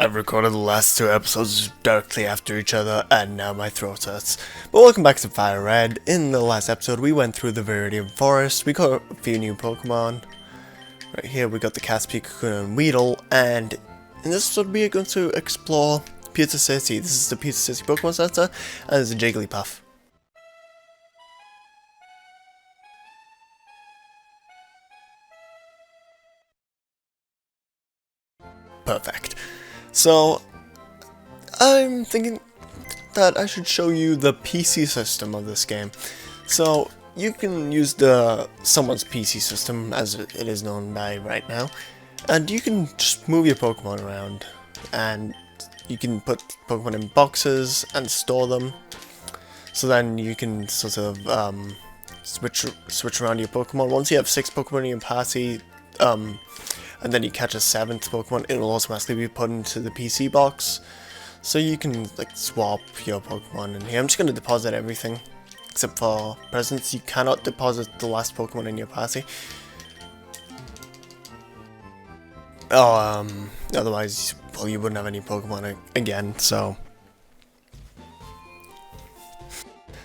I've recorded the last two episodes directly after each other, and now my throat hurts. But welcome back to Fire Red. In the last episode, we went through the Viridian Forest, we caught a few new Pokemon. Right here, we got the Caterpie, Cocoon, and Weedle, and in this episode, we are going to explore Pewter City. This is the Pewter City Pokemon Center, and there's a Jigglypuff. Perfect. So, I'm thinking that I should show you the PC system of this game. So, you can use someone's PC system, as it is known by right now, and you can just move your Pokemon around, and you can put Pokemon in boxes and store them, so then you can sort of switch around your Pokemon. Once you have 6 Pokemon in your party, and then you catch a 7th Pokemon, it will automatically be put into the PC box. So you can like swap your Pokemon in here. I'm just going to deposit everything, except for presents. You cannot deposit the last Pokemon in your party. Otherwise, well, you wouldn't have any Pokemon again, so.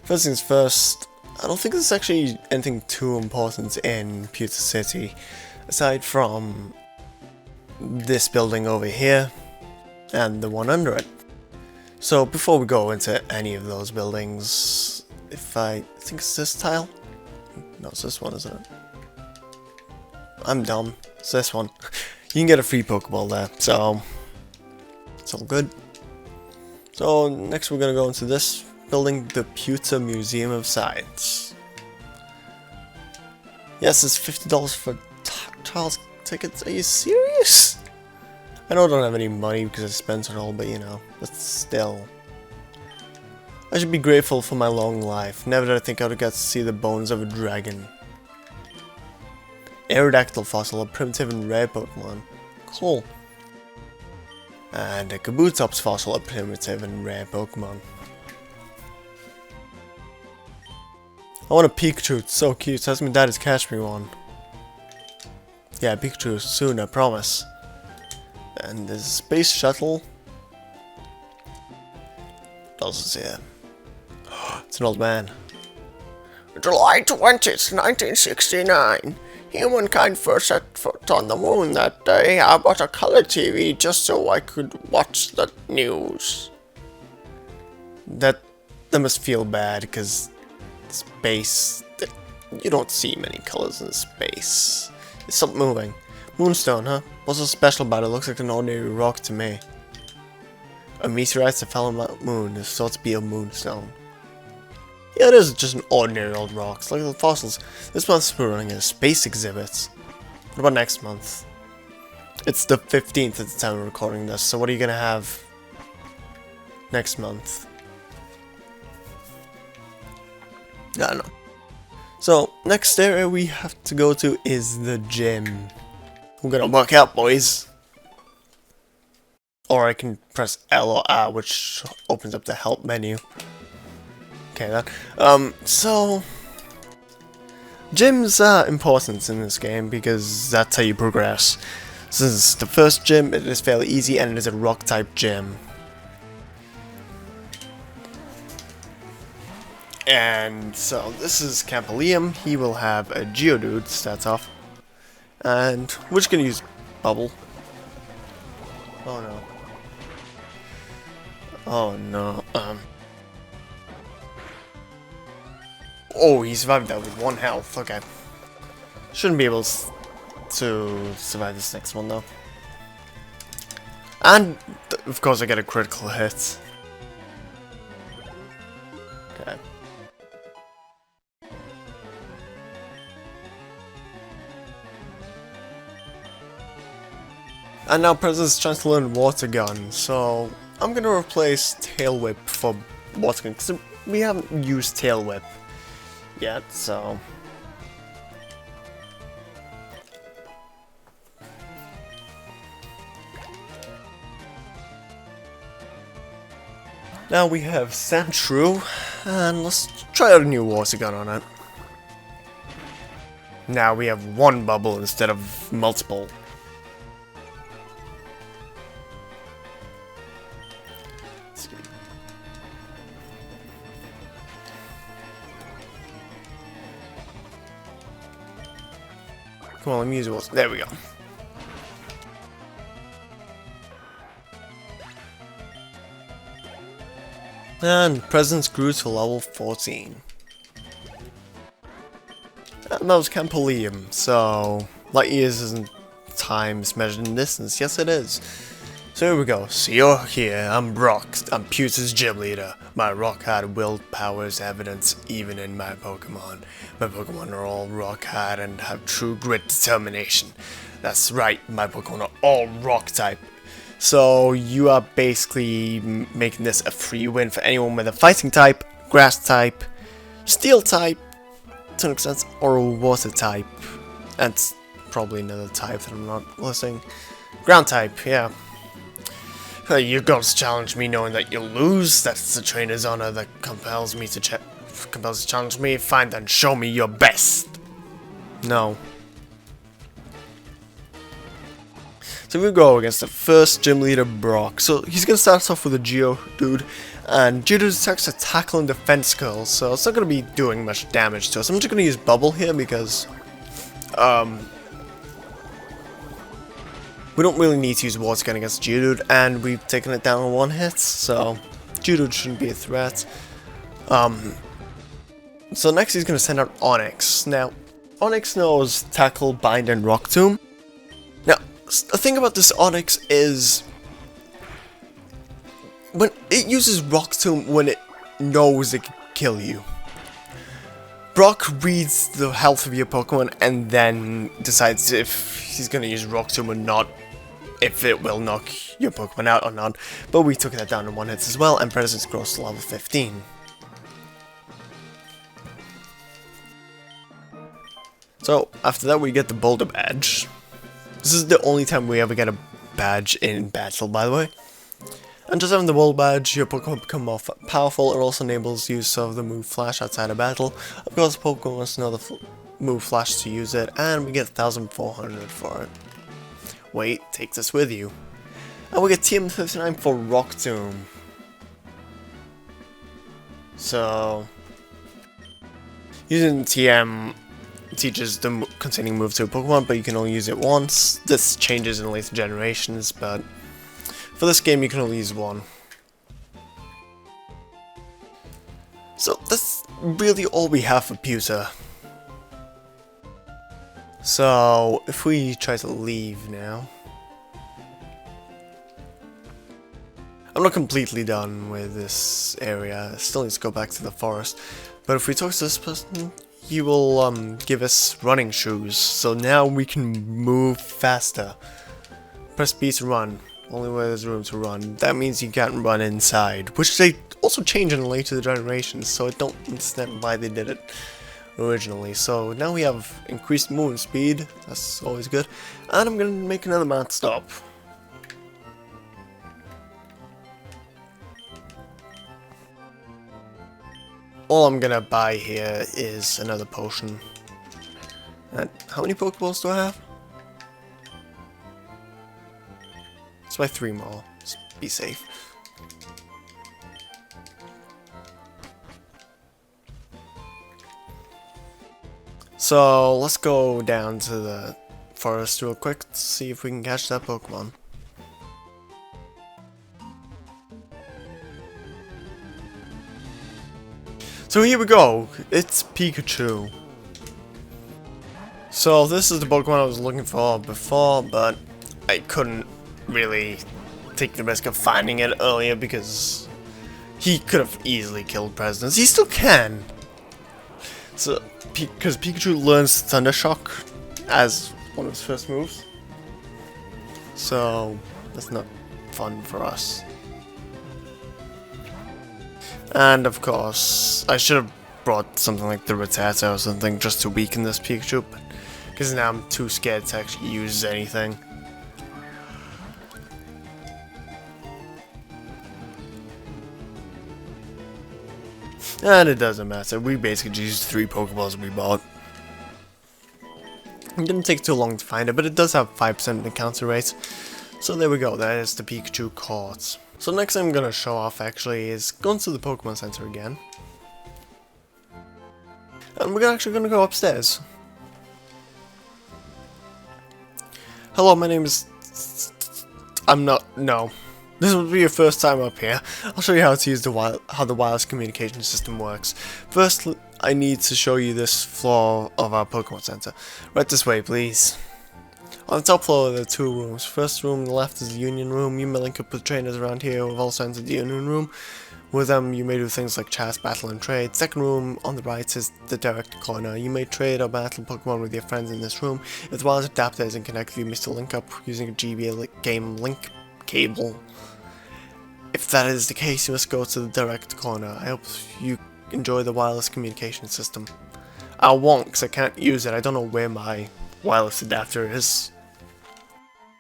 First things first, I don't think there's actually anything too important in Pewter City, aside from this building over here and the one under it. So before we go into any of those buildings, if I think it's this tile? No, it's this one, isn't it? I'm dumb. It's this one. You can get a free Pokeball there, so it's all good. So next we're gonna go into this building, the Pewter Museum of Science. Yes, it's $50 for Charles tickets. Are you serious? I know I don't have any money because I spent it all, but you know, but still. I should be grateful for my long life. Never did I think I would get to see the bones of a dragon. Aerodactyl fossil, a primitive and rare Pokemon. Cool. And a Kabutops fossil, a primitive and rare Pokemon. I want a Pikachu, it's so cute. Ask my dad to catch me one. Yeah, Pikachu soon, I promise. And there's a space shuttle. What else is here? It's an old man. July 20th, 1969. Humankind first set foot on the moon that day. I bought a color TV just so I could watch the news. That must feel bad, because space, you don't see many colors in space. It's something moving. Moonstone, huh? What's so special about it? Looks like an ordinary rock to me. A meteorite that fell on the moon is thought to be a moonstone. Yeah, it is just an ordinary old rock. It's like the fossils. This month we're running a space exhibit. What about next month? It's the 15th at the time we're recording this, so what are you gonna have next month? I don't know. So, next area we have to go to is the gym. We're gonna work out, boys. Or I can press L or R, which opens up the help menu. Okay, that. So gyms are important in this game because that's how you progress. Since it's the first gym, it is fairly easy and it is a rock type gym. And so this is Campalium. He will have a Geodude to start off. And we're just gonna use Bubble. Oh no. Oh no. Oh, he survived that with 1 health. Okay. Shouldn't be able to survive this next one though. And of course I get a critical hit. Okay. And now President's trying to learn Water Gun, so I'm gonna replace Tail Whip for Water Gun, because we haven't used Tail Whip yet, so. Now we have Sandshrew, and let's try out a new Water Gun on it. Now we have 1 bubble instead of multiple. Come on, let me use it. There we go. And President's grew to level 14. And that was Campolium, so light years isn't time, is measured in distance. Yes, it is. So here we go. So you're here. I'm Brock. I'm Pewter's gym leader. My rock hard willpower is evident even in my Pokemon. My Pokemon are all rock hard and have true grit determination. That's right, my Pokemon are all rock type. So you are basically making this a free win for anyone with a fighting type, grass type, steel type, to an extent, or water type. That's probably another type that I'm not listing. Ground type, yeah. You gods challenge me knowing that you'll lose. That's the trainer's honor that compels to challenge me. Fine then, show me your best. No. So we go against the first gym leader, Brock. So he's gonna start us off with a Geodude, and Geodude's attacks are tackle and defense skills, so it's not gonna be doing much damage to us. I'm just gonna use Bubble here because we don't really need to use Water Gun against Geodude, and we've taken it down in one hit, so Geodude shouldn't be a threat. So next he's gonna send out Onix. Now, Onix knows Tackle, Bind, and Rock Tomb. Now, the thing about this Onix is when it uses Rock Tomb when it knows it can kill you. Brock reads the health of your Pokemon and then decides if he's gonna use Rock Tomb or not, if it will knock your Pokemon out or not. But we took that down in one hit as well, and President's grows to level 15. So after that we get the Boulder Badge. This is the only time we ever get a badge in battle, by the way. And just having the Boulder Badge, your Pokemon become more powerful. It also enables use of the move Flash outside of battle. Of course, Pokemon must know the move Flash to use it, and we get 1,400 for it. Wait, take this with you. And we get TM59 for Rock Tomb. So, using TM teaches the containing move to a Pokemon, but you can only use it once. This changes in later generations, but for this game you can only use one. So that's really all we have for Pewter. So if we try to leave now, I'm not completely done with this area. I still need to go back to the forest. But if we talk to this person, he will give us running shoes. So now we can move faster. Press B to run. Only where there's room to run. That means you can't run inside, which they also change in later generations, so I don't understand why they did it originally. So now we have increased movement speed, that's always good, and I'm gonna make another mount stop. All I'm gonna buy here is another potion. And how many Pokeballs do I have? Let's buy 3 more. Let's be safe. So let's go down to the forest real quick to see if we can catch that Pokemon. So here we go. It's Pikachu. So this is the Pokemon I was looking for before, but I couldn't really take the risk of finding it earlier because he could have easily killed Presidents. He still can. So, because Pikachu learns Thunder Shock as one of his first moves. So, that's not fun for us. And of course, I should have brought something like the Rattata or something just to weaken this Pikachu, because now I'm too scared to actually use anything. And it doesn't matter, we basically just used 3 Pokeballs we bought. It didn't take too long to find it, but it does have 5% encounter rate. So there we go, that is the Pikachu caught. So next thing I'm going to show off actually is going to the Pokemon Center again. And we're actually going to go upstairs. Hello, my name is... No. This will be your first time up here. I'll show you how to use how the wireless communication system works. First, I need to show you this floor of our Pokemon Center. Right this way, please. On the top floor, there are two rooms. First room on the left is the Union Room. You may link up with trainers around here who have also entered the Union Room. With them, you may do things like chat, battle, and trade. Second room on the right is the direct corner. You may trade or battle Pokemon with your friends in this room. If the wireless adapter isn't connected, you may still link up using a GBA game link cable. If that is the case, you must go to the direct corner. I hope you enjoy the wireless communication system. I won't, because I can't use it. I don't know where my wireless adapter is.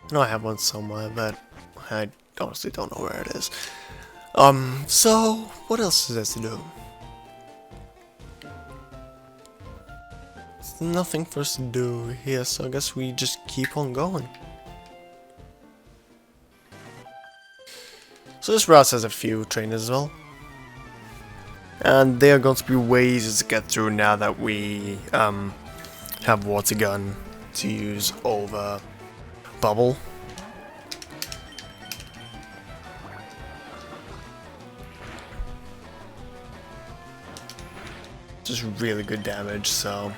I know I have one somewhere, but I honestly don't know where it is. So, what else is there to do? There's nothing for us to do here, so I guess we just keep on going. So this route has a few trainers as well. And they are going to be ways to get through now that we have Water Gun to use over Bubble. Just really good damage, so...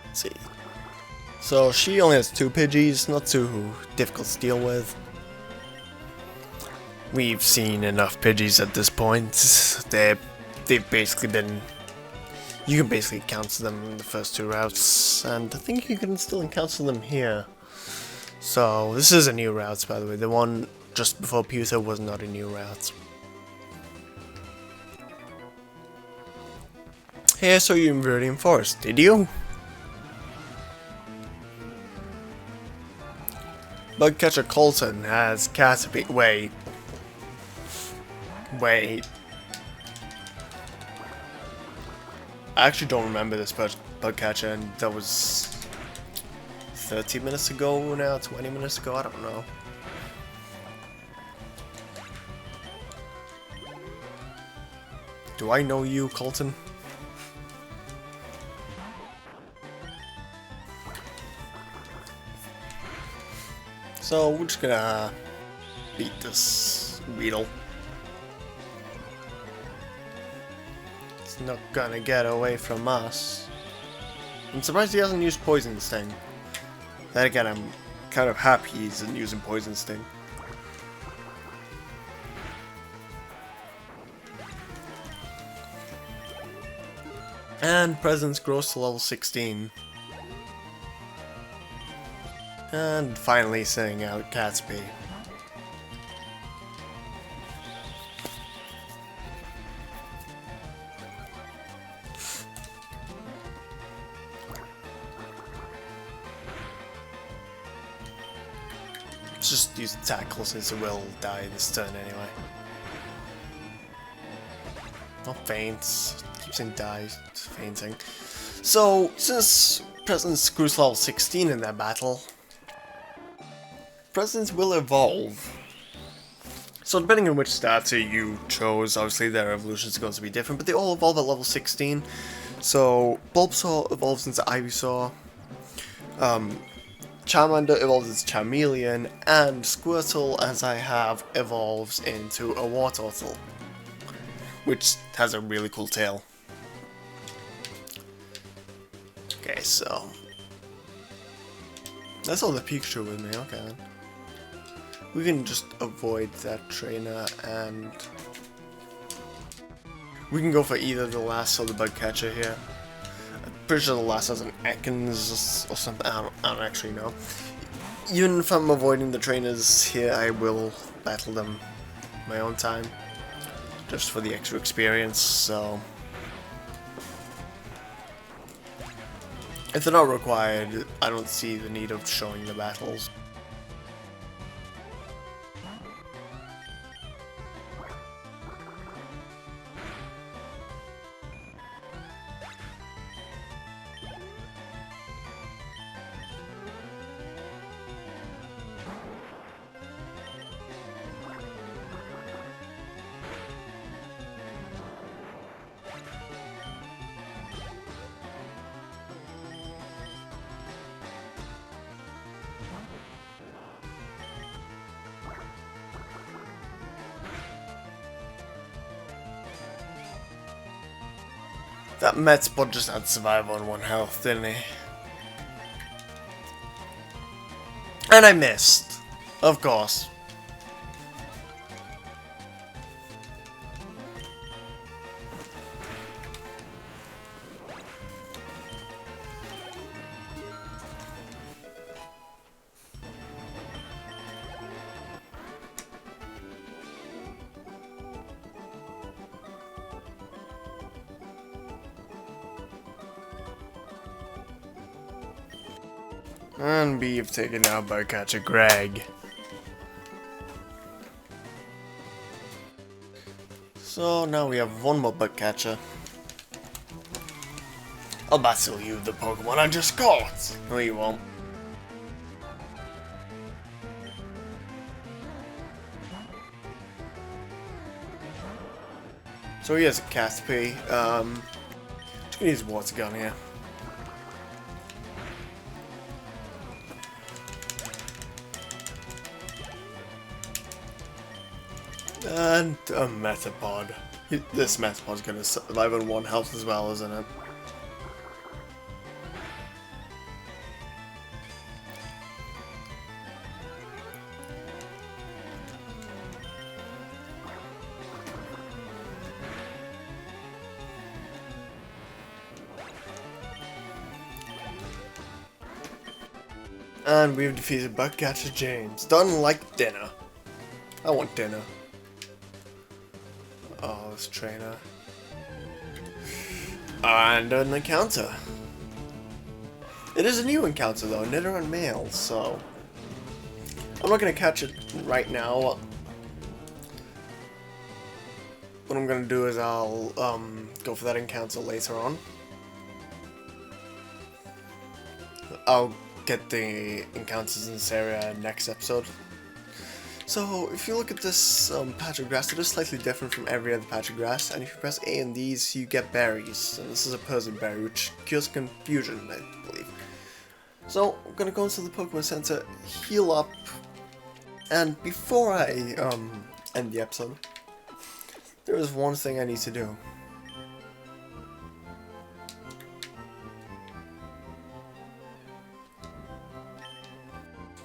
Let's see. So she only has 2 Pidgeys, not too difficult to deal with. We've seen enough Pidgeys at this point. They've basically been... You can basically encounter them in the first 2 routes, and I think you can still encounter them here. So this is a new route, by the way. The one just before Pewter was not a new route. Hey, I saw you in Viridian Forest, did you? Bugcatcher Colton has Caterpie. Wait. I actually don't remember this Bugcatcher, and that was 30 minutes ago now, 20 minutes ago, I don't know. Do I know you, Colton? So we're just gonna beat this Weedle. It's not gonna get away from us. I'm surprised he hasn't used Poison Sting. Then again, I'm kind of happy he isn't using Poison Sting. And presence grows to level 16. And finally sending out Catsby. Let's just use Tackle since it will die this turn anyway. Not faints. Keep saying dies. Fainting. So, since Presence grows to level 16 in that battle, Presence will evolve. So depending on which starter you chose, obviously their evolutions are going to be different, but they all evolve at level 16. So Bulbasaur evolves into Ivysaur, Charmander evolves into Charmeleon, and Squirtle, as I have, evolves into a Wartortle, which has a really cool tail. Okay, so that's all the Pikachu with me, okay then. We can just avoid that trainer and we can go for either the last or the Bugcatcher here. I'm pretty sure the last has an Ekans or something, I don't actually know. Even if I'm avoiding the trainers here, I will battle them my own time, just for the extra experience, so... If they're not required, I don't see the need of showing the battles. That Metspot just had survival on 1 health, didn't he? And I missed. Of course. And we've taken out by catcher Greg. So now we have 1 more bug catcher. I'll battle you, the Pokemon I just caught! No, you won't. So here's a Caterpie. Just gonna use a water gun here. And a Metapod. This Metapod's gonna survive on 1 health as well, isn't it? And we've defeated Bugcatcher James. Done like dinner. I want dinner. Oh, this trainer. And an encounter. It is a new encounter though, Knitter and Male, so I'm not gonna catch it right now. What I'm gonna do is I'll go for that encounter later on. I'll get the encounters in this area next episode. So, if you look at this patch of grass, it is slightly different from every other patch of grass, and if you press A in these, you get berries. And this is a Persian berry, which cures confusion, I believe. So, I'm gonna go into the Pokemon Center, heal up, and before I end the episode, there is one thing I need to do.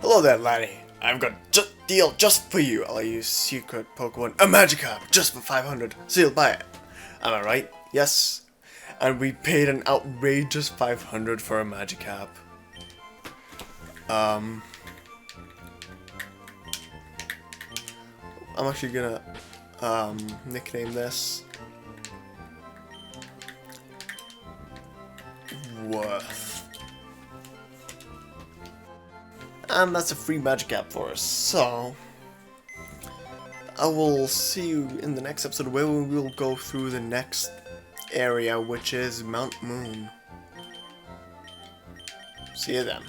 Hello there, laddie. I've got a deal just for you. I'll use secret Pokemon, a Magikarp, just for 500. So you'll buy it. Am I right? Yes. And we paid an outrageous 500 for a Magikarp. I'm actually gonna nickname this Worth. And that's a free Magikarp for us, so I will see you in the next episode where we will go through the next area, which is Mount Moon. See you then.